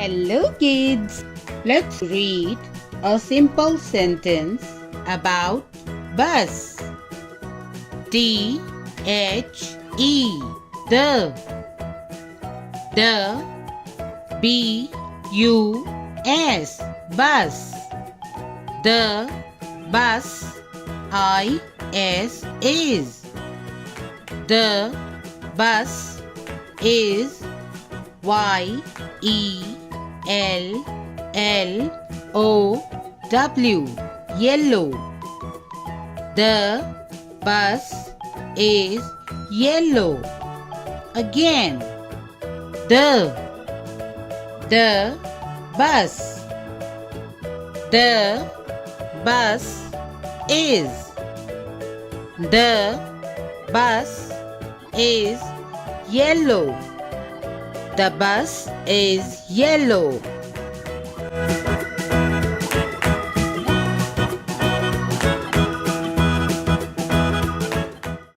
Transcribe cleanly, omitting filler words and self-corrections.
Hello kids! Let's read a simple sentence about bus. T-H-E The B-U-S Bus. The bus I-S is. The bus is Y-E-L-L-O-W Yellow. The bus is yellow. Again. The bus. The bus is. The bus is yellow. The bus is yellow.